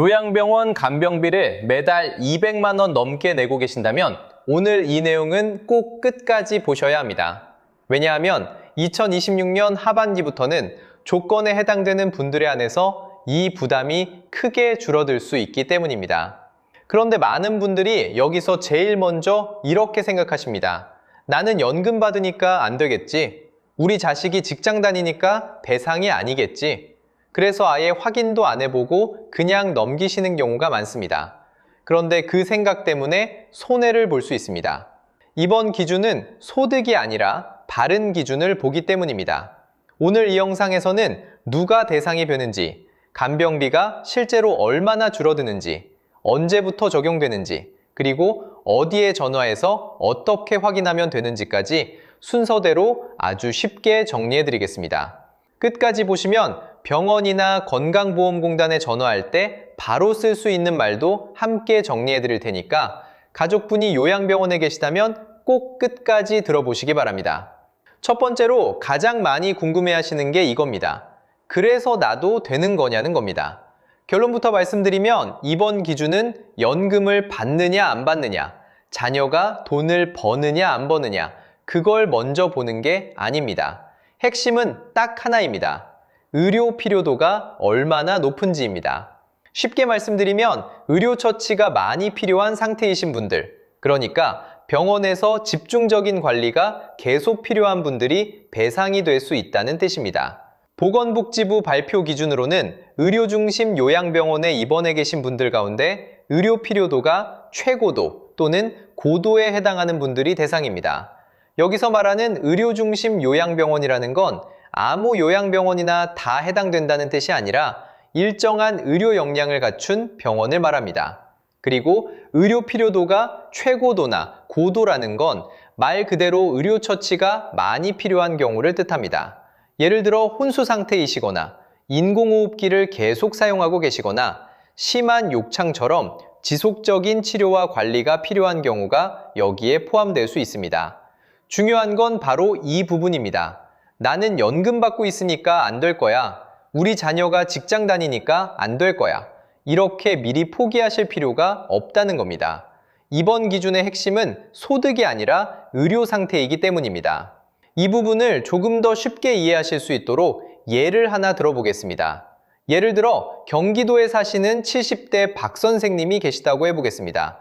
요양병원 간병비를 매달 200만 원 넘게 내고 계신다면 오늘 이 내용은 꼭 끝까지 보셔야 합니다. 왜냐하면 2026년 하반기부터는 조건에 해당되는 분들에 한해서 이 부담이 크게 줄어들 수 있기 때문입니다. 그런데 많은 분들이 여기서 제일 먼저 이렇게 생각하십니다. 나는 연금 받으니까 안 되겠지. 우리 자식이 직장 다니니까 대상이 아니겠지. 그래서 아예 확인도 안 해보고 그냥 넘기시는 경우가 많습니다. 그런데 그 생각 때문에 손해를 볼 수 있습니다. 이번 기준은 소득이 아니라 바른 기준을 보기 때문입니다. 오늘 이 영상에서는 누가 대상이 되는지, 간병비가 실제로 얼마나 줄어드는지, 언제부터 적용되는지, 그리고 어디에 전화해서 어떻게 확인하면 되는지까지 순서대로 아주 쉽게 정리해 드리겠습니다. 끝까지 보시면 병원이나 건강보험공단에 전화할 때 바로 쓸 수 있는 말도 함께 정리해 드릴 테니까 가족분이 요양병원에 계시다면 꼭 끝까지 들어보시기 바랍니다. 첫 번째로 가장 많이 궁금해 하시는 게 이겁니다. 그래서 나도 되는 거냐는 겁니다. 결론부터 말씀드리면 이번 기준은 연금을 받느냐 안 받느냐, 자녀가 돈을 버느냐 안 버느냐, 그걸 먼저 보는 게 아닙니다. 핵심은 딱 하나입니다. 의료 필요도가 얼마나 높은지입니다. 쉽게 말씀드리면 의료 처치가 많이 필요한 상태이신 분들, 그러니까 병원에서 집중적인 관리가 계속 필요한 분들이 대상이 될 수 있다는 뜻입니다. 보건복지부 발표 기준으로는 의료중심 요양병원에 입원해 계신 분들 가운데 의료 필요도가 최고도 또는 고도에 해당하는 분들이 대상입니다. 여기서 말하는 의료중심 요양병원이라는 건 아무 요양병원이나 다 해당된다는 뜻이 아니라 일정한 의료 역량을 갖춘 병원을 말합니다. 그리고 의료 필요도가 최고도나 고도라는 건 말 그대로 의료 처치가 많이 필요한 경우를 뜻합니다. 예를 들어 혼수 상태이시거나 인공호흡기를 계속 사용하고 계시거나 심한 욕창처럼 지속적인 치료와 관리가 필요한 경우가 여기에 포함될 수 있습니다. 중요한 건 바로 이 부분입니다. 나는 연금 받고 있으니까 안 될 거야. 우리 자녀가 직장 다니니까 안 될 거야. 이렇게 미리 포기하실 필요가 없다는 겁니다. 이번 기준의 핵심은 소득이 아니라 의료 상태이기 때문입니다. 이 부분을 조금 더 쉽게 이해하실 수 있도록 예를 하나 들어보겠습니다. 예를 들어 경기도에 사시는 70대 박 선생님이 계시다고 해보겠습니다.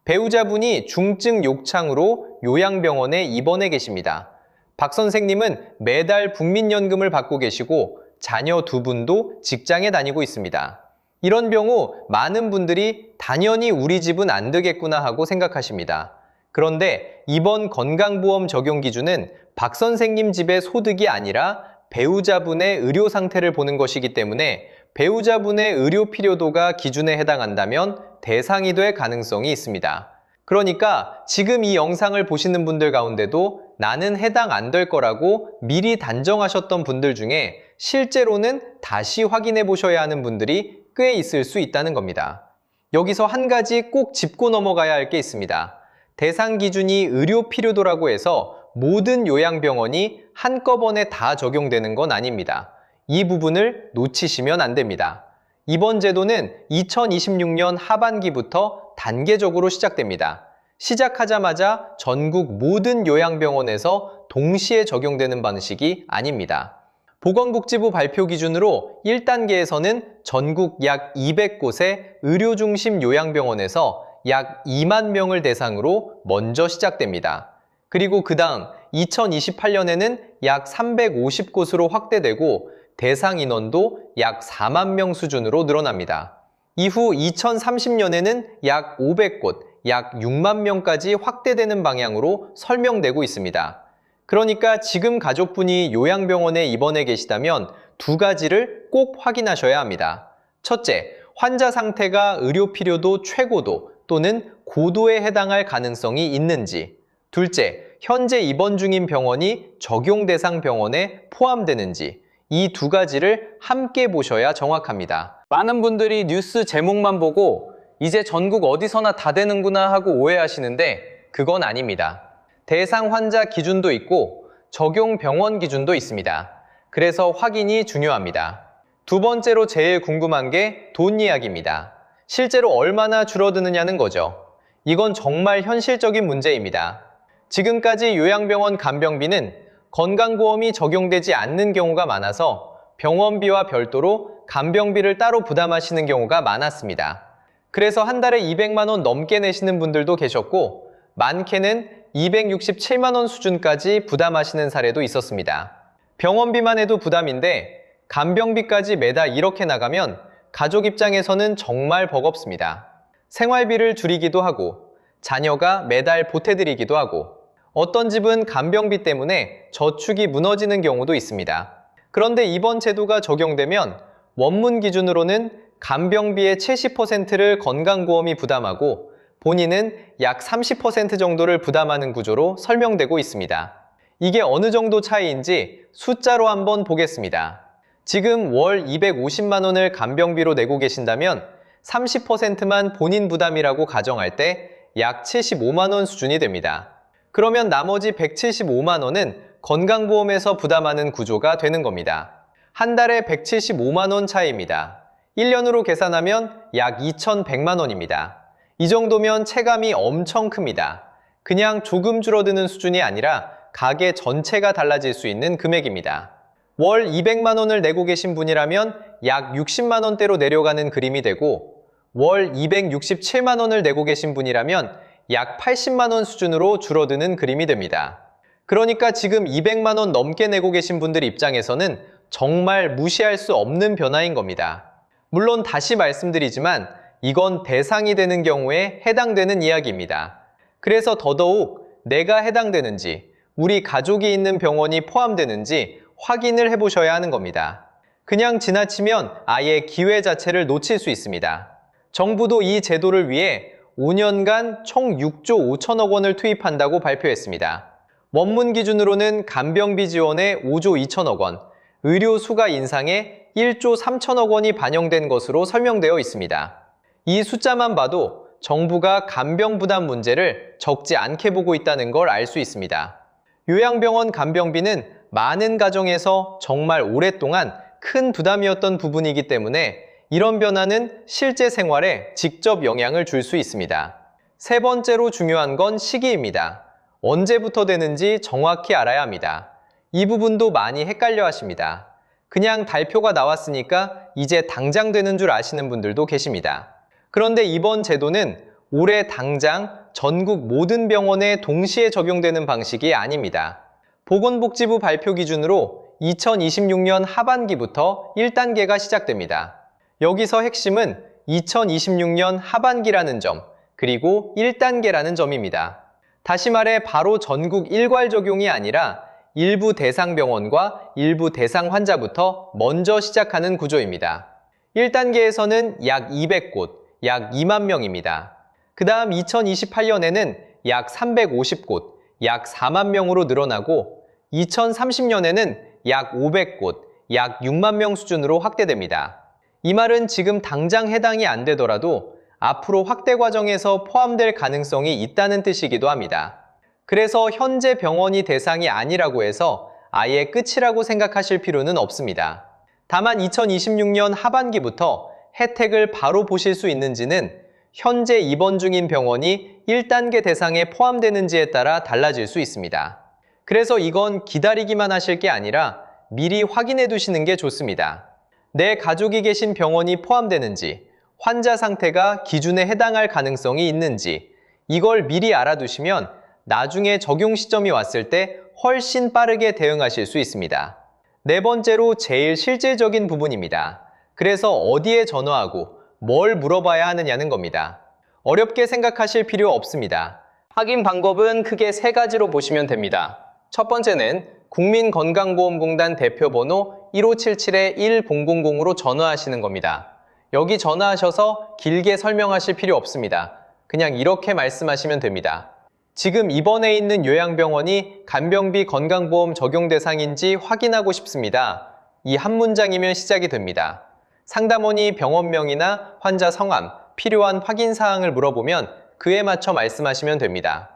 배우자분이 중증 욕창으로 요양병원에 입원해 계십니다. 박 선생님은 매달 국민연금을 받고 계시고 자녀 두 분도 직장에 다니고 있습니다. 이런 경우 많은 분들이 당연히 우리 집은 안 되겠구나 하고 생각하십니다. 그런데 이번 건강보험 적용 기준은 박 선생님 집의 소득이 아니라 배우자분의 의료 상태를 보는 것이기 때문에 배우자분의 의료 필요도가 기준에 해당한다면 대상이 될 가능성이 있습니다. 그러니까 지금 이 영상을 보시는 분들 가운데도 나는 해당 안 될 거라고 미리 단정하셨던 분들 중에 실제로는 다시 확인해 보셔야 하는 분들이 꽤 있을 수 있다는 겁니다. 여기서 한 가지 꼭 짚고 넘어가야 할 게 있습니다. 대상 기준이 의료 필요도라고 해서 모든 요양병원이 한꺼번에 다 적용되는 건 아닙니다. 이 부분을 놓치시면 안 됩니다. 이번 제도는 2026년 하반기부터 단계적으로 시작됩니다. 시작하자마자 전국 모든 요양병원에서 동시에 적용되는 방식이 아닙니다. 보건복지부 발표 기준으로 1단계에서는 전국 약 200곳의 의료중심 요양병원에서 약 2만 명을 대상으로 먼저 시작됩니다. 그리고 그 다음 2028년에는 약 350곳으로 확대되고 대상 인원도 약 4만 명 수준으로 늘어납니다. 이후 2030년에는 약 500곳, 약 6만 명까지 확대되는 방향으로 설명되고 있습니다. 그러니까 지금 가족분이 요양병원에 입원해 계시다면 두 가지를 꼭 확인하셔야 합니다. 첫째, 환자 상태가 의료 필요도 최고도 또는 고도에 해당할 가능성이 있는지. 둘째, 현재 입원 중인 병원이 적용 대상 병원에 포함되는지. 이 두 가지를 함께 보셔야 정확합니다. 많은 분들이 뉴스 제목만 보고 이제 전국 어디서나 다 되는구나 하고 오해하시는데 그건 아닙니다. 대상 환자 기준도 있고 적용 병원 기준도 있습니다. 그래서 확인이 중요합니다. 두 번째로 제일 궁금한 게 돈 이야기입니다. 실제로 얼마나 줄어드느냐는 거죠. 이건 정말 현실적인 문제입니다. 지금까지 요양병원 간병비는 건강보험이 적용되지 않는 경우가 많아서 병원비와 별도로 간병비를 따로 부담하시는 경우가 많았습니다. 그래서 한 달에 200만 원 넘게 내시는 분들도 계셨고 많게는 267만 원 수준까지 부담하시는 사례도 있었습니다. 병원비만 해도 부담인데 간병비까지 매달 이렇게 나가면 가족 입장에서는 정말 버겁습니다. 생활비를 줄이기도 하고 자녀가 매달 보태드리기도 하고 어떤 집은 간병비 때문에 저축이 무너지는 경우도 있습니다. 그런데 이번 제도가 적용되면 원문 기준으로는 간병비의 70%를 건강보험이 부담하고 본인은 약 30% 정도를 부담하는 구조로 설명되고 있습니다. 이게 어느 정도 차이인지 숫자로 한번 보겠습니다. 지금 월 250만 원을 간병비로 내고 계신다면 30%만 본인 부담이라고 가정할 때 약 75만 원 수준이 됩니다. 그러면 나머지 175만 원은 건강보험에서 부담하는 구조가 되는 겁니다. 한 달에 175만 원 차이입니다. 1년으로 계산하면 약 2,100만 원입니다. 이 정도면 체감이 엄청 큽니다. 그냥 조금 줄어드는 수준이 아니라 가계 전체가 달라질 수 있는 금액입니다. 월 200만 원을 내고 계신 분이라면 약 60만 원대로 내려가는 그림이 되고 월 267만 원을 내고 계신 분이라면 약 80만 원 수준으로 줄어드는 그림이 됩니다. 그러니까 지금 200만 원 넘게 내고 계신 분들 입장에서는 정말 무시할 수 없는 변화인 겁니다. 물론 다시 말씀드리지만 이건 대상이 되는 경우에 해당되는 이야기입니다. 그래서 더더욱 내가 해당되는지, 우리 가족이 있는 병원이 포함되는지 확인을 해보셔야 하는 겁니다. 그냥 지나치면 아예 기회 자체를 놓칠 수 있습니다. 정부도 이 제도를 위해 5년간 총 6조 5천억 원을 투입한다고 발표했습니다. 원문 기준으로는 간병비 지원에 5조 2천억 원, 의료 수가 인상에 1조 3천억 원이 반영된 것으로 설명되어 있습니다. 이 숫자만 봐도 정부가 간병 부담 문제를 적지 않게 보고 있다는 걸 알 수 있습니다. 요양병원 간병비는 많은 가정에서 정말 오랫동안 큰 부담이었던 부분이기 때문에 이런 변화는 실제 생활에 직접 영향을 줄 수 있습니다. 세 번째로 중요한 건 시기입니다. 언제부터 되는지 정확히 알아야 합니다. 이 부분도 많이 헷갈려 하십니다. 그냥 달표가 나왔으니까 이제 당장 되는 줄 아시는 분들도 계십니다. 그런데 이번 제도는 올해 당장 전국 모든 병원에 동시에 적용되는 방식이 아닙니다. 보건복지부 발표 기준으로 2026년 하반기부터 1단계가 시작됩니다. 여기서 핵심은 2026년 하반기라는 점, 그리고 1단계라는 점입니다. 다시 말해 바로 전국 일괄 적용이 아니라 일부 대상 병원과 일부 대상 환자부터 먼저 시작하는 구조입니다. 1단계에서는 약 200곳, 약 2만 명입니다. 그 다음 2028년에는 약 350곳, 약 4만 명으로 늘어나고 2030년에는 약 500곳, 약 6만 명 수준으로 확대됩니다. 이 말은 지금 당장 해당이 안 되더라도 앞으로 확대 과정에서 포함될 가능성이 있다는 뜻이기도 합니다. 그래서 현재 병원이 대상이 아니라고 해서 아예 끝이라고 생각하실 필요는 없습니다. 다만 2026년 하반기부터 혜택을 바로 보실 수 있는지는 현재 입원 중인 병원이 1단계 대상에 포함되는지에 따라 달라질 수 있습니다. 그래서 이건 기다리기만 하실 게 아니라 미리 확인해 두시는 게 좋습니다. 내 가족이 계신 병원이 포함되는지, 환자 상태가 기준에 해당할 가능성이 있는지 이걸 미리 알아두시면 나중에 적용 시점이 왔을 때 훨씬 빠르게 대응하실 수 있습니다. 네 번째로 제일 실질적인 부분입니다. 그래서 어디에 전화하고 뭘 물어봐야 하느냐는 겁니다. 어렵게 생각하실 필요 없습니다. 확인 방법은 크게 세 가지로 보시면 됩니다. 첫 번째는 국민건강보험공단 대표번호 1577-1000으로 전화하시는 겁니다. 여기 전화하셔서 길게 설명하실 필요 없습니다. 그냥 이렇게 말씀하시면 됩니다. 지금 입원해 있는 요양병원이 간병비 건강보험 적용 대상인지 확인하고 싶습니다. 이 한 문장이면 시작이 됩니다. 상담원이 병원명이나 환자 성함, 필요한 확인사항을 물어보면 그에 맞춰 말씀하시면 됩니다.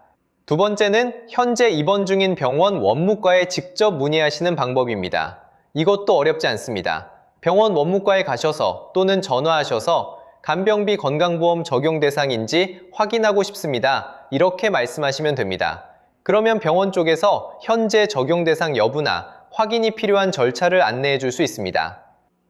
두 번째는 현재 입원 중인 병원 원무과에 직접 문의하시는 방법입니다. 이것도 어렵지 않습니다. 병원 원무과에 가셔서 또는 전화하셔서 간병비 건강보험 적용 대상인지 확인하고 싶습니다. 이렇게 말씀하시면 됩니다. 그러면 병원 쪽에서 현재 적용 대상 여부나 확인이 필요한 절차를 안내해 줄 수 있습니다.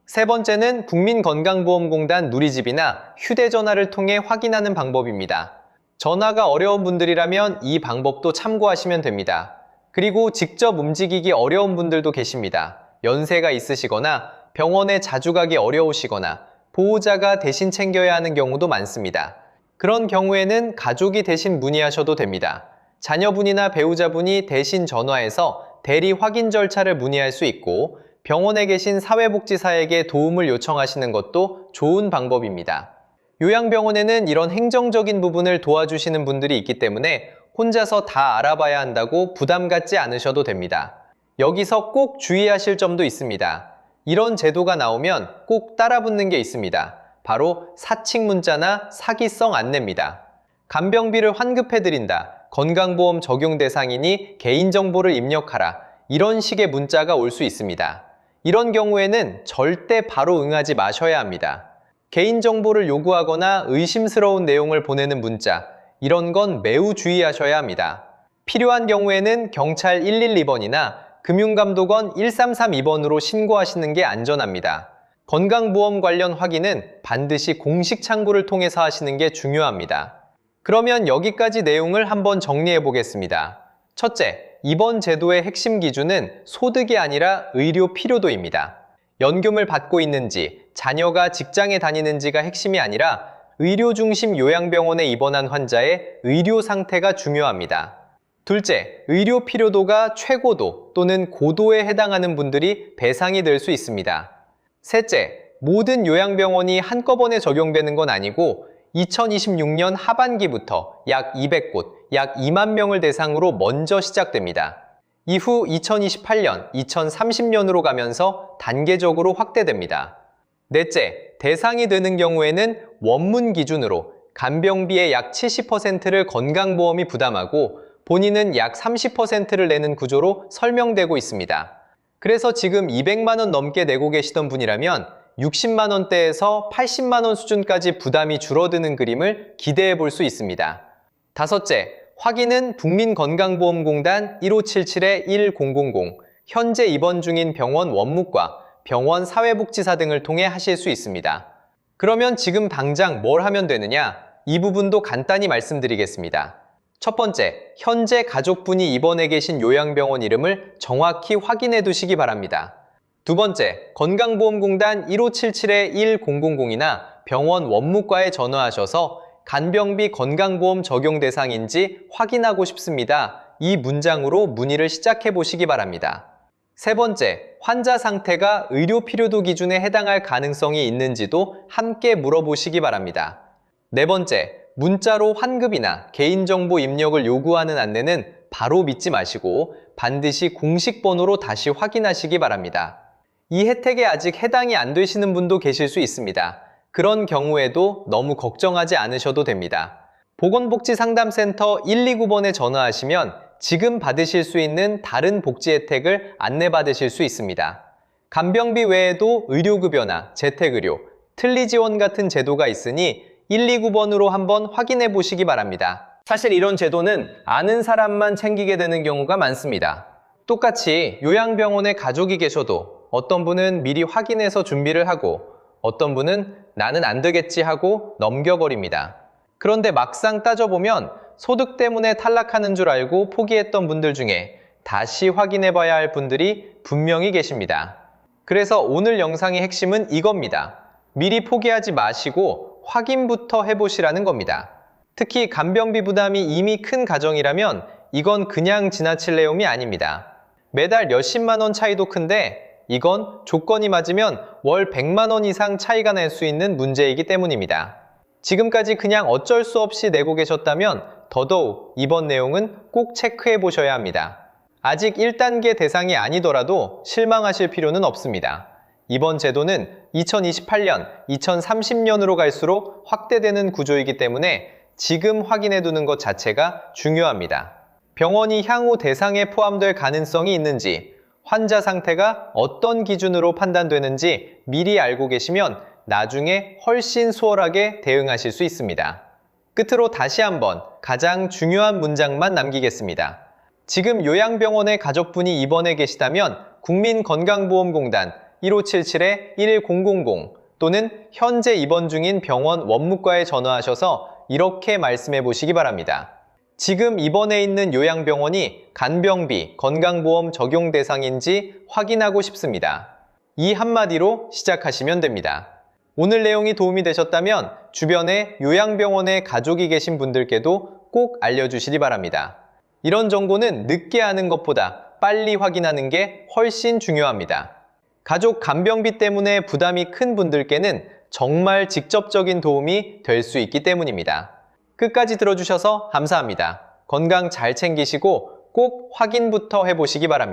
세 번째는 국민건강보험공단 누리집이나 휴대전화를 통해 확인하는 방법입니다. 전화가 어려운 분들이라면 이 방법도 참고하시면 됩니다. 그리고 직접 움직이기 어려운 분들도 계십니다. 연세가 있으시거나 병원에 자주 가기 어려우시거나 보호자가 대신 챙겨야 하는 경우도 많습니다. 그런 경우에는 가족이 대신 문의하셔도 됩니다. 자녀분이나 배우자분이 대신 전화해서 대리 확인 절차를 문의할 수 있고 병원에 계신 사회복지사에게 도움을 요청하시는 것도 좋은 방법입니다. 요양병원에는 이런 행정적인 부분을 도와주시는 분들이 있기 때문에 혼자서 다 알아봐야 한다고 부담 갖지 않으셔도 됩니다. 여기서 꼭 주의하실 점도 있습니다. 이런 제도가 나오면 꼭 따라붙는 게 있습니다. 바로 사칭 문자나 사기성 안내입니다. 간병비를 환급해드린다, 건강보험 적용 대상이니 개인정보를 입력하라, 이런 식의 문자가 올 수 있습니다. 이런 경우에는 절대 바로 응하지 마셔야 합니다. 개인정보를 요구하거나 의심스러운 내용을 보내는 문자, 이런 건 매우 주의하셔야 합니다. 필요한 경우에는 경찰 112번이나 금융감독원 1332번으로 신고하시는 게 안전합니다. 건강보험 관련 확인은 반드시 공식 창구를 통해서 하시는 게 중요합니다. 그러면 여기까지 내용을 한번 정리해 보겠습니다. 첫째, 이번 제도의 핵심 기준은 소득이 아니라 의료 필요도입니다. 연금을 받고 있는지, 자녀가 직장에 다니는지가 핵심이 아니라 의료 중심 요양병원에 입원한 환자의 의료 상태가 중요합니다. 둘째, 의료 필요도가 최고도 또는 고도에 해당하는 분들이 대상이 될 수 있습니다. 셋째, 모든 요양병원이 한꺼번에 적용되는 건 아니고 2026년 하반기부터 약 200곳, 약 2만 명을 대상으로 먼저 시작됩니다. 이후 2028년, 2030년으로 가면서 단계적으로 확대됩니다. 넷째, 대상이 되는 경우에는 원문 기준으로 간병비의 약 70%를 건강보험이 부담하고 본인은 약 30%를 내는 구조로 설명되고 있습니다. 그래서 지금 200만 원 넘게 내고 계시던 분이라면 60만 원대에서 80만 원 수준까지 부담이 줄어드는 그림을 기대해 볼 수 있습니다. 다섯째, 확인은 국민건강보험공단 1577-1000, 현재 입원 중인 병원 원무과, 병원 사회복지사 등을 통해 하실 수 있습니다. 그러면 지금 당장 뭘 하면 되느냐? 이 부분도 간단히 말씀드리겠습니다. 첫 번째, 현재 가족분이 입원해 계신 요양병원 이름을 정확히 확인해 두시기 바랍니다. 두 번째, 건강보험공단 1577-1000이나 병원 원무과에 전화하셔서 간병비 건강보험 적용 대상인지 확인하고 싶습니다. 이 문장으로 문의를 시작해 보시기 바랍니다. 세 번째, 환자 상태가 의료 필요도 기준에 해당할 가능성이 있는지도 함께 물어보시기 바랍니다. 네 번째, 문자로 환급이나 개인정보 입력을 요구하는 안내는 바로 믿지 마시고 반드시 공식 번호로 다시 확인하시기 바랍니다. 이 혜택에 아직 해당이 안 되시는 분도 계실 수 있습니다. 그런 경우에도 너무 걱정하지 않으셔도 됩니다. 보건복지상담센터 129번에 전화하시면 지금 받으실 수 있는 다른 복지 혜택을 안내받으실 수 있습니다. 간병비 외에도 의료급여나 재택의료, 틀니지원 같은 제도가 있으니 129번으로 한번 확인해 보시기 바랍니다. 사실 이런 제도는 아는 사람만 챙기게 되는 경우가 많습니다. 똑같이 요양병원에 가족이 계셔도 어떤 분은 미리 확인해서 준비를 하고 어떤 분은 나는 안 되겠지 하고 넘겨버립니다. 그런데 막상 따져보면 소득 때문에 탈락하는 줄 알고 포기했던 분들 중에 다시 확인해 봐야 할 분들이 분명히 계십니다. 그래서 오늘 영상의 핵심은 이겁니다. 미리 포기하지 마시고 확인부터 해보시라는 겁니다. 특히 간병비 부담이 이미 큰 가정이라면 이건 그냥 지나칠 내용이 아닙니다. 매달 몇십만 원 차이도 큰데 이건 조건이 맞으면 월 100만 원 이상 차이가 날 수 있는 문제이기 때문입니다. 지금까지 그냥 어쩔 수 없이 내고 계셨다면 더더욱 이번 내용은 꼭 체크해 보셔야 합니다. 아직 1단계 대상이 아니더라도 실망하실 필요는 없습니다. 이번 제도는 2028년, 2030년으로 갈수록 확대되는 구조이기 때문에 지금 확인해 두는 것 자체가 중요합니다. 병원이 향후 대상에 포함될 가능성이 있는지, 환자 상태가 어떤 기준으로 판단되는지 미리 알고 계시면 나중에 훨씬 수월하게 대응하실 수 있습니다. 끝으로 다시 한번 가장 중요한 문장만 남기겠습니다. 지금 요양병원에 가족분이 입원해 계시다면 국민건강보험공단 1577-1100 또는 현재 입원 중인 병원 원무과에 전화하셔서 이렇게 말씀해 보시기 바랍니다. 지금 입원해 있는 요양병원이 간병비, 건강보험 적용 대상인지 확인하고 싶습니다. 이 한마디로 시작하시면 됩니다. 오늘 내용이 도움이 되셨다면 주변에 요양병원에 가족이 계신 분들께도 꼭 알려주시기 바랍니다. 이런 정보는 늦게 아는 것보다 빨리 확인하는 게 훨씬 중요합니다. 가족 간병비 때문에 부담이 큰 분들께는 정말 직접적인 도움이 될 수 있기 때문입니다. 끝까지 들어주셔서 감사합니다. 건강 잘 챙기시고 꼭 확인부터 해보시기 바랍니다.